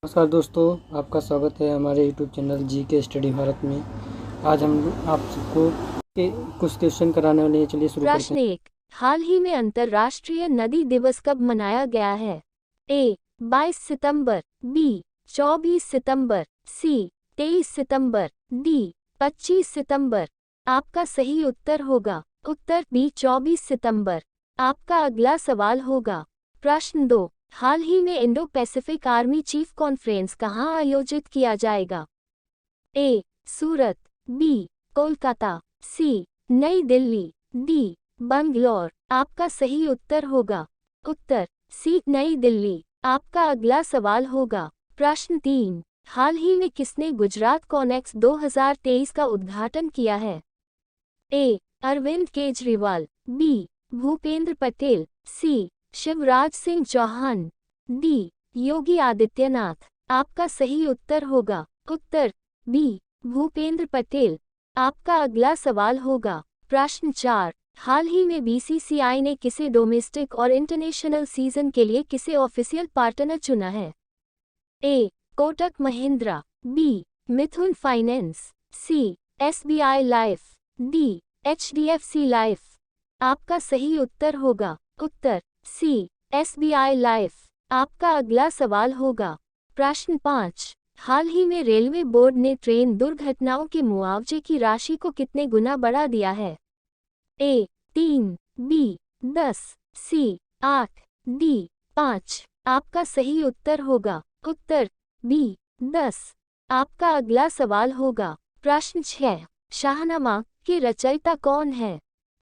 नमस्कार दोस्तों, आपका स्वागत है हमारे यूट्यूब चैनल जी के स्टडी भारत में। आज हम आप सबको कुछ क्वेश्चन कराने वाले हैं। चलिए शुरू करते प्रश्न हैं। 1। हाल ही में अंतर्राष्ट्रीय नदी दिवस कब मनाया गया है? ए 22 सितंबर, बी 24 सितंबर, सी 23 सितंबर, डी 25 सितंबर। आपका सही उत्तर होगा उत्तर बी 24 सितंबर। आपका अगला सवाल होगा प्रश्न 2। हाल ही में Indo Pacific army chief conference कहाँ आयोजित किया जाएगा? ए सूरत, बी कोलकाता, सी नई दिल्ली, डी बंगलौर। आपका सही उत्तर होगा उत्तर सी नई दिल्ली। आपका अगला सवाल होगा प्रश्न 3। हाल ही में किसने गुजरात कॉनेक्स 2023 का उद्घाटन किया है? ए अरविंद केजरीवाल, बी भूपेंद्र पटेल, सी शिवराज सिंह चौहान, डी योगी आदित्यनाथ। आपका सही उत्तर होगा उत्तर बी भूपेंद्र पटेल। आपका अगला सवाल होगा प्रश्न 4। हाल ही में बीसीसीआई ने किसे डोमेस्टिक और इंटरनेशनल सीजन के लिए किसे ऑफिशियल पार्टनर चुना है? A Kotak Mahindra, B Mithun finance, C SBI life, D HDFC life. आपका सही उत्तर होगा उत्तर सी एसबीआई लाइफ। आपका अगला सवाल होगा प्रश्न 5। हाल ही में रेलवे बोर्ड ने ट्रेन दुर्घटनाओं के मुआवजे की राशि को कितने गुना बढ़ा दिया है? ए 3, बी 10, सी 8, डी 5। आपका सही उत्तर होगा उत्तर बी 10। आपका अगला सवाल होगा प्रश्न 6। शाहनामा के रचयिता कौन है?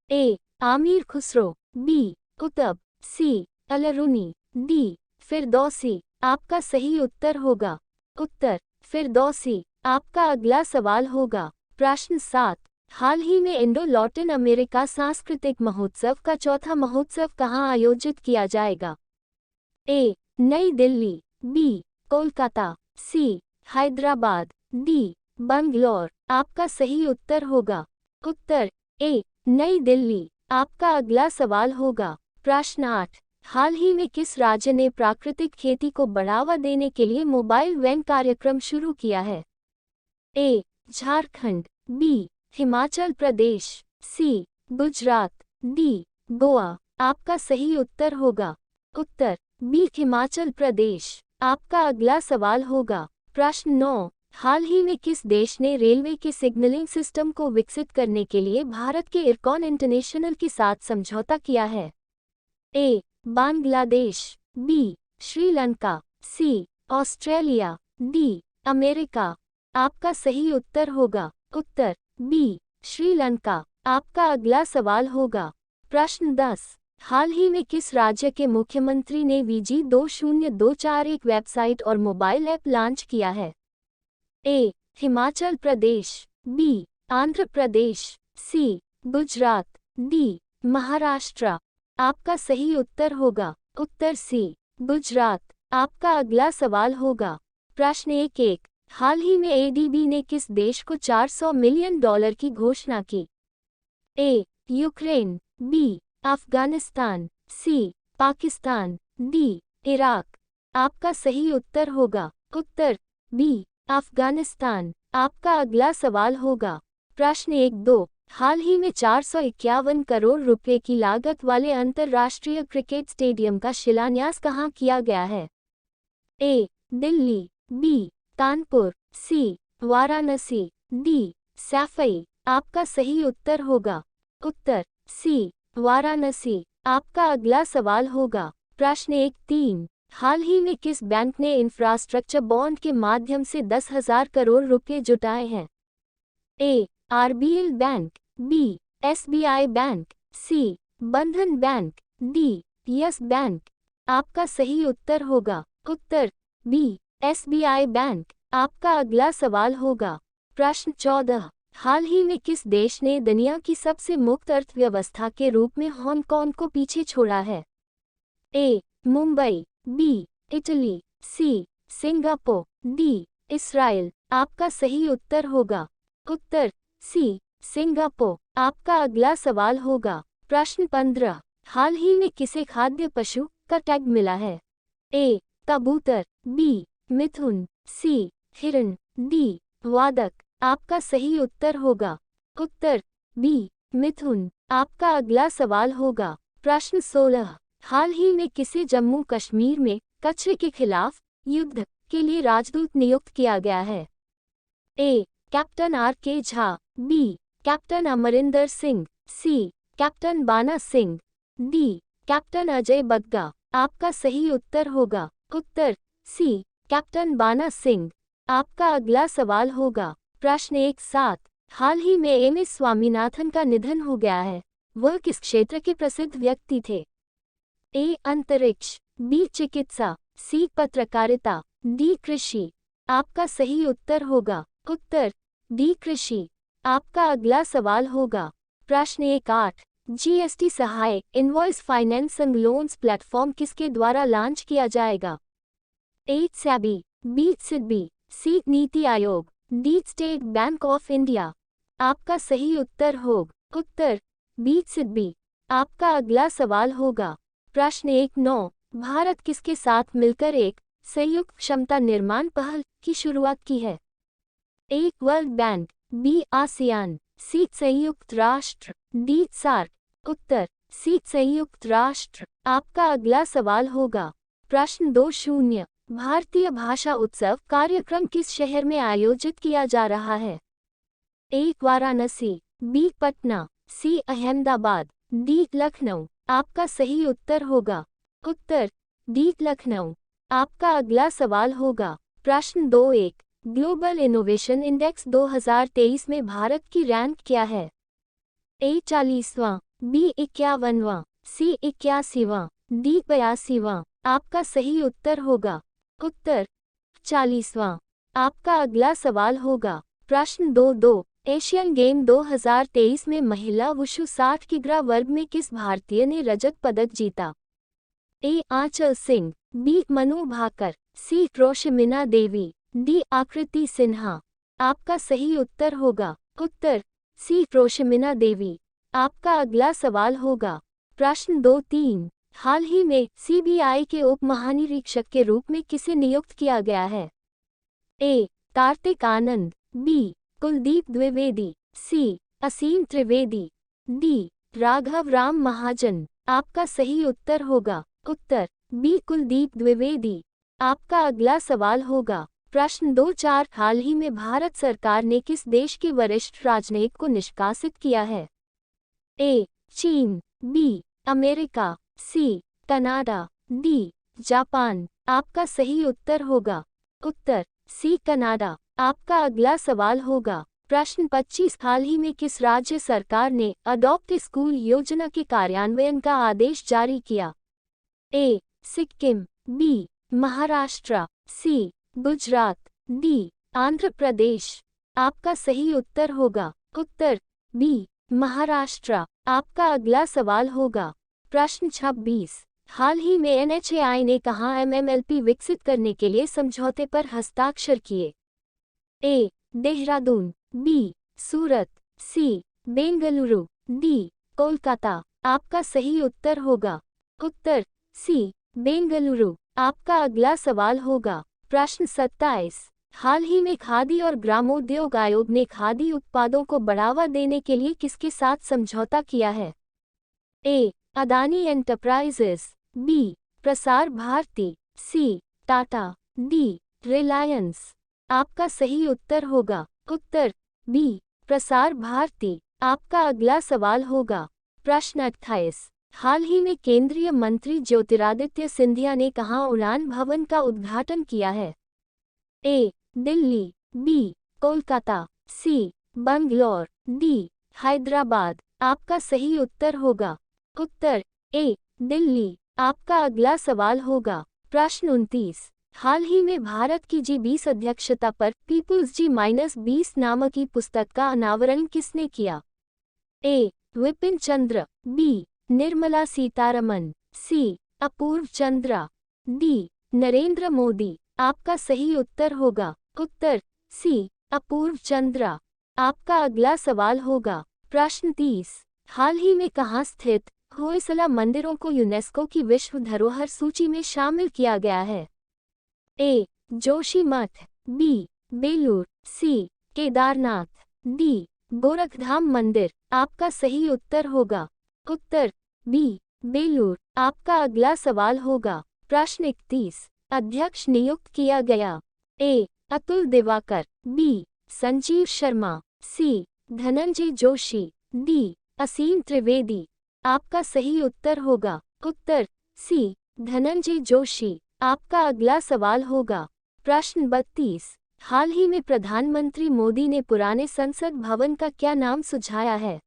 ए आमिर खुसरो, बी कुतुब, सी अलरुनी, डी फिरदौसी। आपका सही उत्तर होगा उत्तर फिरदौसी। आपका अगला सवाल होगा प्रश्न 7। हाल ही में इंडो लैटिन अमेरिका सांस्कृतिक महोत्सव का चौथा महोत्सव कहाँ आयोजित किया जाएगा? ए नई दिल्ली, बी कोलकाता, सी हैदराबाद, डी बंगलौर। आपका सही उत्तर होगा उत्तर ए नई दिल्ली। आपका अगला सवाल होगा प्रश्न 8। हाल ही में किस राज्य ने प्राकृतिक खेती को बढ़ावा देने के लिए मोबाइल वैन कार्यक्रम शुरू किया है? ए झारखंड, बी हिमाचल प्रदेश, सी गुजरात, डी गोवा। आपका सही उत्तर होगा उत्तर बी हिमाचल प्रदेश। आपका अगला सवाल होगा प्रश्न 9। हाल ही में किस देश ने रेलवे के सिग्नलिंग सिस्टम को विकसित करने के लिए भारत के इरकॉन इंटरनेशनल के साथ समझौता किया है? ए बांग्लादेश, बी श्रीलंका, सी ऑस्ट्रेलिया, डी अमेरिका। आपका सही उत्तर होगा उत्तर बी श्रीलंका। आपका अगला सवाल होगा प्रश्न 10। हाल ही में किस राज्य के मुख्यमंत्री ने VG 20241 वेबसाइट और मोबाइल ऐप लॉन्च किया है? ए हिमाचल प्रदेश, बी आंध्र प्रदेश, सी गुजरात, डी महाराष्ट्र। आपका सही उत्तर होगा उत्तर सी गुजरात। आपका अगला सवाल होगा प्रश्न 1। हाल ही में ADB ने किस देश को $400 मिलियन की घोषणा की? ए यूक्रेन, बी अफगानिस्तान, सी पाकिस्तान, डी इराक। आपका सही उत्तर होगा उत्तर बी अफगानिस्तान। आपका अगला सवाल होगा प्रश्न 1-2। हाल ही में 451 करोड़ रुपए की लागत वाले अंतर्राष्ट्रीय क्रिकेट स्टेडियम का शिलान्यास कहाँ किया गया है? ए दिल्ली, बी कानपुर, सी वाराणसी, डी सैफई। आपका सही उत्तर होगा उत्तर सी वाराणसी। आपका अगला सवाल होगा प्रश्न 1-3। हाल ही में किस बैंक ने इंफ्रास्ट्रक्चर बॉन्ड के माध्यम से 10,000 करोड़ रुपए जुटाए हैं? A RBL bank, B SBI bank, C Bandhan bank, D yes bank. आपका सही उत्तर होगा उत्तर बी एसबीआई बैंक। आपका अगला सवाल होगा प्रश्न 14। हाल ही में किस देश ने दुनिया की सबसे मुक्त अर्थव्यवस्था के रूप में हांगकांग को पीछे छोड़ा है? A Mumbai, B Italy, C Singapore, D Israel. आपका सही उत्तर होगा उत्तर सी सिंगापुर। आपका अगला सवाल होगा प्रश्न 15। हाल ही में किसे खाद्य पशु का टैग मिला है? ए कबूतर, बी मिथुन, सी हिरण, डी वादक। आपका सही उत्तर होगा उत्तर बी मिथुन। आपका अगला सवाल होगा प्रश्न 16। हाल ही में किसे जम्मू कश्मीर में कचरे के खिलाफ युद्ध के लिए राजदूत नियुक्त किया गया है? A captain R.K. Jha, B captain Amarinder Singh, C captain Bana Singh, D captain Ajay Bagga. आपका सही उत्तर होगा उत्तर सी कैप्टन बाना सिंह। आपका अगला सवाल होगा प्रश्न 17। हाल ही में एम.एस. स्वामीनाथन का निधन हो गया है। वह किस क्षेत्र के प्रसिद्ध व्यक्ति थे? ए अंतरिक्ष, बी चिकित्सा, सी पत्रकारिता, डी कृषि। आपका सही उत्तर होगा उत्तर डी कृषि। आपका अगला सवाल होगा प्रश्न 18। जीएसटी सहायक invoice finance and loans platform किसके द्वारा लॉन्च किया जाएगा? ए SEBI, B SIDBI, C NITI Aayog, D state bank of India. आपका सही उत्तर होगा उत्तर बी सिडबी। आपका अगला सवाल होगा प्रश्न 19। भारत किसके साथ मिलकर एक संयुक्त क्षमता निर्माण पहल की शुरुआत की है? A world bank, B ASEAN, सी संयुक्त राष्ट्र, डी सार्क। उत्तर सी संयुक्त राष्ट्र। आपका अगला सवाल होगा प्रश्न 20। भारतीय भाषा उत्सव कार्यक्रम किस शहर में आयोजित किया जा रहा है? ए वाराणसी, बी पटना, सी अहमदाबाद, डी लखनऊ। आपका सही उत्तर होगा उत्तर डी लखनऊ। आपका अगला सवाल होगा प्रश्न 21। ग्लोबल इनोवेशन इंडेक्स 2023 में भारत की रैंक क्या है? ए 40वां, बी 51वां, सी 81वां, डी 82वां। आपका सही उत्तर होगा उत्तर 40वां। आपका अगला सवाल होगा प्रश्न 22। एशियन गेम 2023 में महिला वुशु 60 किग्रा वर्ग में किस भारतीय ने रजत पदक जीता? ए आंचल सिंह, बी मनु भाकर, सी रोशमिना देवी, डी आकृति सिन्हा। आपका सही उत्तर होगा उत्तर सी रोशमिना देवी। आपका अगला सवाल होगा प्रश्न 23। हाल ही में सीबीआई के उप महानिरीक्षक के रूप में किसे नियुक्त किया गया है? ए कार्तिक आनंद, बी कुलदीप द्विवेदी, सी असीम त्रिवेदी, डी राघव राम महाजन। आपका सही उत्तर होगा उत्तर बी कुलदीप द्विवेदी। आपका अगला सवाल होगा प्रश्न 24। हाल ही में भारत सरकार ने किस देश के वरिष्ठ राजनयिक को निष्कासित किया है? ए चीन, B America, C Canada, D Japan. आपका सही उत्तर होगा उत्तर सी कनाडा। आपका अगला सवाल होगा प्रश्न 25। हाल ही में किस राज्य सरकार ने अडॉप्ट स्कूल योजना के कार्यान्वयन का आदेश जारी किया? ए सिक्किम, बी महाराष्ट्र, सी गुजरात, डी आंध्र प्रदेश। आपका सही उत्तर होगा उत्तर बी महाराष्ट्र। आपका अगला सवाल होगा प्रश्न 26। हाल ही में एनएचएआई ने कहाँ एमएमएलपी विकसित करने के लिए समझौते पर हस्ताक्षर किए? ए देहरादून, बी सूरत, सी बेंगलुरु, डी कोलकाता। आपका सही उत्तर होगा उत्तर सी बेंगलुरु। आपका अगला सवाल होगा प्रश्न 27। हाल ही में खादी और ग्रामोद्योग आयोग ने खादी उत्पादों को बढ़ावा देने के लिए किसके साथ समझौता किया है? ए अदानी एंटरप्राइजेस, बी प्रसार भारती, सी टाटा, डी रिलायंस। आपका सही उत्तर होगा उत्तर बी प्रसार भारती। आपका अगला सवाल होगा प्रश्न 28। हाल ही में केंद्रीय मंत्री ज्योतिरादित्य सिंधिया ने कहाँ उड़ान भवन का उद्घाटन किया है? ए दिल्ली, बी कोलकाता, सी बंगलौर, डी हैदराबाद। आपका सही उत्तर होगा उत्तर ए दिल्ली। आपका अगला सवाल होगा प्रश्न 29। हाल ही में भारत की जी20 अध्यक्षता पर पीपुल्स G-20 नामक की पुस्तक का अनावरण किसने किया? ए विपिन चंद्र, बी निर्मला सीतारमन, सी अपूर्व चंद्रा, डी नरेंद्र मोदी। आपका सही उत्तर होगा उत्तर सी अपूर्व चंद्रा। आपका अगला सवाल होगा प्रश्न 30। हाल ही में कहाँ स्थित होयसला मंदिरों को यूनेस्को की विश्व धरोहर सूची में शामिल किया गया है? ए जोशीमठ, बी बेलूर, सी केदारनाथ, डी गोरखधाम मंदिर। आपका सही उत्तर होगा उत्तर बी बेलूर। आपका अगला सवाल होगा प्रश्न 31। अध्यक्ष नियुक्त किया गया। ए अतुल दिवाकर, बी संजीव शर्मा, सी धनंजय जोशी, डी असीम त्रिवेदी। आपका सही उत्तर होगा उत्तर सी धनंजय जोशी। आपका अगला सवाल होगा प्रश्न 32। हाल ही में प्रधानमंत्री मोदी ने पुराने संसद भवन का क्या नाम सुझाया है।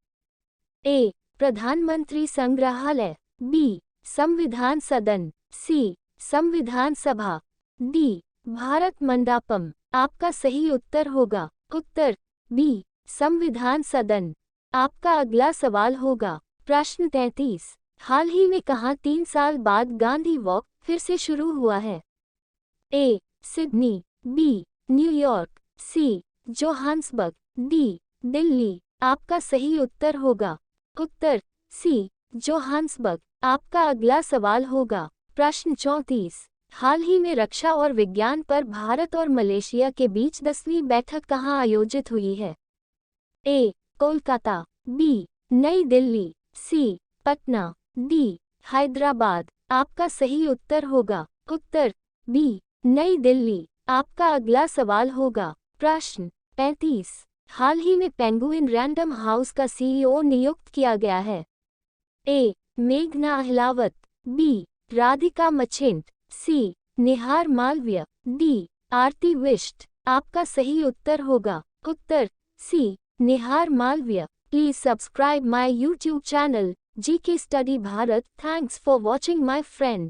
ए प्रधानमंत्री संग्रहालय, बी संविधान सदन, सी संविधान सभा, डी भारत मंडपम। आपका सही उत्तर होगा उत्तर बी संविधान सदन। आपका अगला सवाल होगा प्रश्न 33। हाल ही में कहाँ 3 साल बाद गांधी वॉक फिर से शुरू हुआ है। A Sydney, B New York, C Johannesburg, D Delhi. आपका सही उत्तर होगा उत्तर सी जोहान्सबर्ग। आपका अगला सवाल होगा प्रश्न 34। हाल ही में रक्षा और विज्ञान पर भारत और मलेशिया के बीच 10वीं बैठक कहाँ आयोजित हुई है। ए कोलकाता, बी नई दिल्ली, सी पटना, डी हैदराबाद। आपका सही उत्तर होगा उत्तर बी नई दिल्ली। आपका अगला सवाल होगा प्रश्न 35। हाल ही में पेंगुइन रैंडम हाउस का सीईओ नियुक्त किया गया है। ए मेघना Ahlawat, B Radhika Machint, C Nihar Malviya, D Aarti Bisht. आपका सही उत्तर होगा उत्तर C Nihar Malviya. Please subscribe my YouTube channel GK Study Bharat. Thanks for watching my friend.